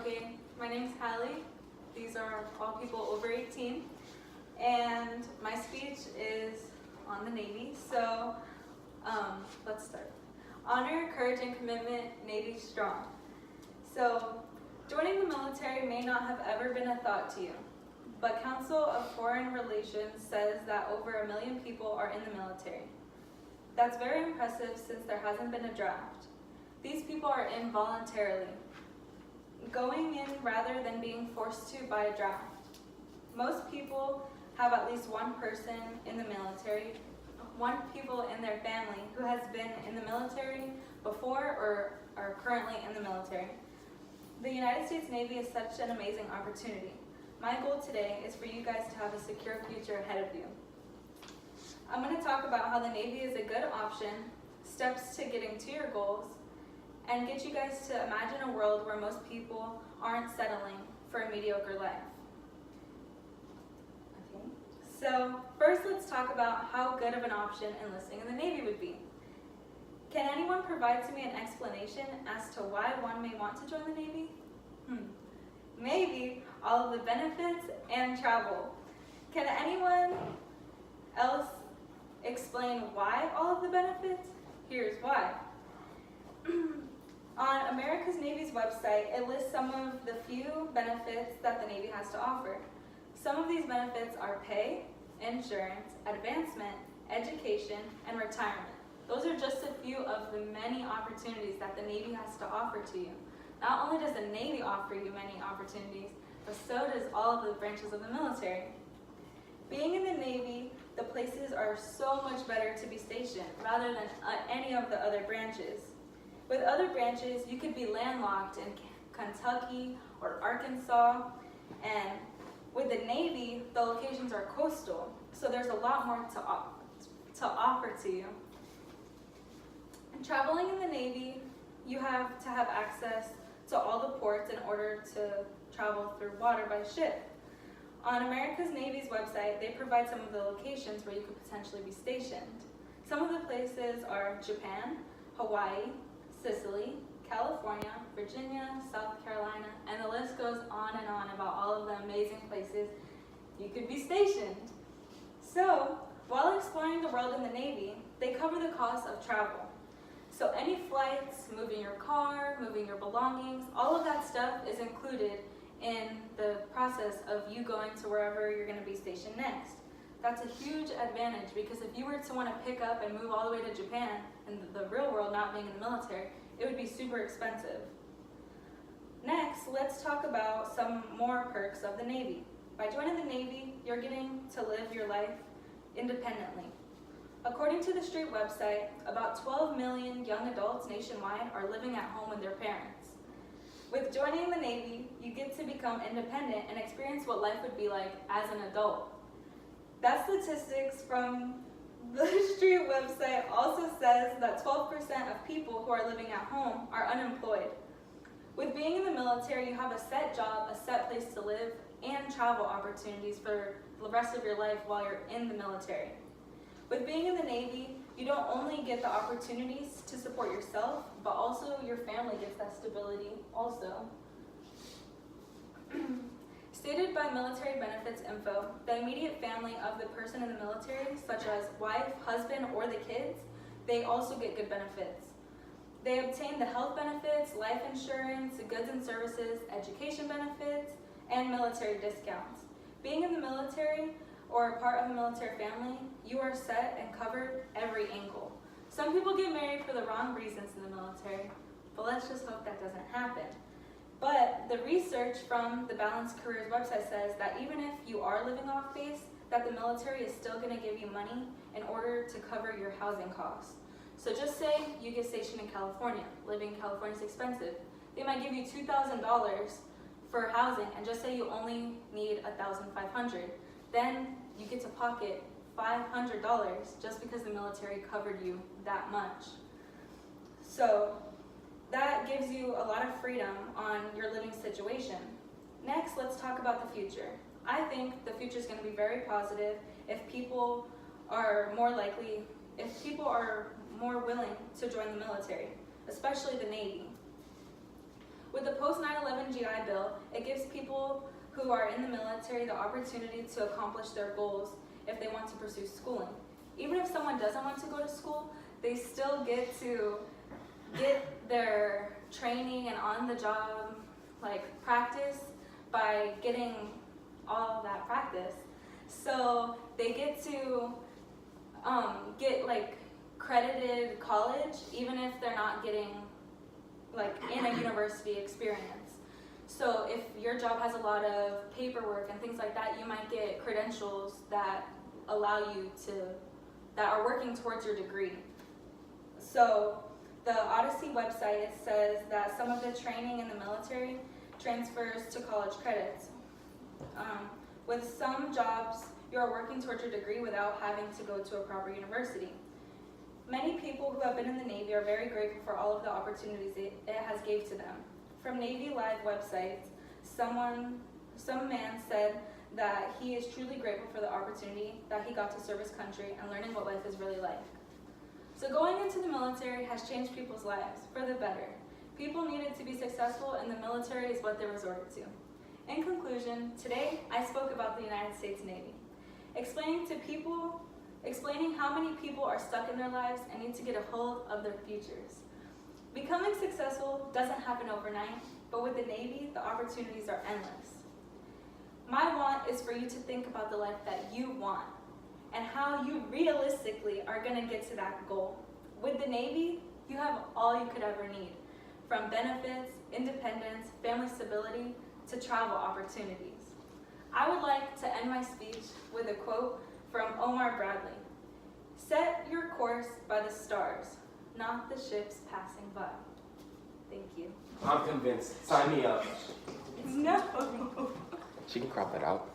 Okay, my name's Hallie. These are all people over 18. And my speech is on the Navy. So let's start. Honor, courage, and commitment, Navy strong. So joining the military may not have ever been a thought to you, but Council of Foreign Relations says that over 1 million people are in the military. That's very impressive since there hasn't been a draft. These people are in voluntarily, going in rather than being forced to by a draft. Most people have at least one person in the military, one people in their family who has been in the military before or are currently in the military. The United States Navy is such an amazing opportunity. My goal today is for you guys to have a secure future ahead of you. I'm going to talk about how the Navy is a good option, steps to getting to your goals, and get you guys to imagine a world where most people aren't settling for a mediocre life. Okay. So first let's talk about how good of an option enlisting in the Navy would be. Can anyone provide to me an explanation as to why one may want to join the Navy? Maybe all of the benefits and travel. Can anyone else explain why all of the benefits? Here's why. On America's Navy's website, it lists some of the few benefits that the Navy has to offer. Some of these benefits are pay, insurance, advancement, education, and retirement. Those are just a few of the many opportunities that the Navy has to offer to you. Not only does the Navy offer you many opportunities, but so does all of the branches of the military. Being in the Navy, the places are so much better to be stationed rather than any of the other branches. With other branches, you could be landlocked in Kentucky or Arkansas, and with the Navy, the locations are coastal, so there's a lot more to offer to you. And traveling in the Navy, you have to have access to all the ports in order to travel through water by ship. On America's Navy's website, they provide some of the locations where you could potentially be stationed. Some of the places are Japan, Hawaii, Sicily, California, Virginia, South Carolina, and the list goes on about all of the amazing places you could be stationed. So, while exploring the world in the Navy, they cover the cost of travel. So any flights, moving your car, moving your belongings, all of that stuff is included in the process of you going to wherever you're going to be stationed next. That's a huge advantage because if you were to want to pick up and move all the way to Japan, in the real world not being in the military, it would be super expensive. Next, let's talk about some more perks of the Navy. By joining the Navy, you're getting to live your life independently. According to the Street website, about 12 million young adults nationwide are living at home with their parents. With joining the Navy, you get to become independent and experience what life would be like as an adult. That statistics from the Street website also says that 12% of people who are living at home are unemployed. With being in the military, you have a set job, a set place to live, and travel opportunities for the rest of your life while you're in the military. With being in the Navy, you don't only get the opportunities to support yourself, but also your family gets that stability also. Stated by Military Benefits Info, the immediate family of the person in the military, such as wife, husband, or the kids, they also get good benefits. They obtain the health benefits, life insurance, goods and services, education benefits, and military discounts. Being in the military or a part of a military family, you are set and covered every angle. Some people get married for the wrong reasons in the military, but let's just hope that doesn't happen. But the research from the Balanced Careers website says that even if you are living off base, that the military is still going to give you money in order to cover your housing costs. So just say you get stationed in California. Living in California is expensive. They might give you $2,000 for housing, and just say you only need $1,500. Then you get to pocket $500 just because the military covered you that much. So that gives you a lot of freedom on your living situation. Next, let's talk about the future. I think the future is going to be very positive if people are more willing to join the military, especially the Navy. With the post 9/11 Franklin GI Bill, it gives people who are in the military the opportunity to accomplish their goals if they want to pursue schooling. Even if someone doesn't want to go to school, they still get to get their training and on-the-job practice by getting all that practice. So they get to get credited college even if they're not getting in a university experience. So if your job has a lot of paperwork and things like that, you might get credentials that allow you that are working towards your degree. So the Odyssey website says that some of the training in the military transfers to college credits. With some jobs, you are working towards your degree without having to go to a proper university. Many people who have been in the Navy are very grateful for all of the opportunities it has gave to them. From Navy Live websites, some man said that he is truly grateful for the opportunity that he got to serve his country and learning what life is really like. So going into the military has changed people's lives for the better. People needed to be successful, and the military is what they resorted to. In conclusion, today I spoke about the United States Navy, explaining how many people are stuck in their lives and need to get a hold of their futures. Becoming successful doesn't happen overnight, but with the Navy, the opportunities are endless. My want is for you to think about the life that you want and how you realistically are going to get to that goal. With the Navy, you have all you could ever need, from benefits, independence, family stability, to travel opportunities. I would like to end my speech with a quote from Omar Bradley. "Set your course by the stars, not the ships passing by." Thank you. I'm convinced. Sign me up. No. She can crop that out.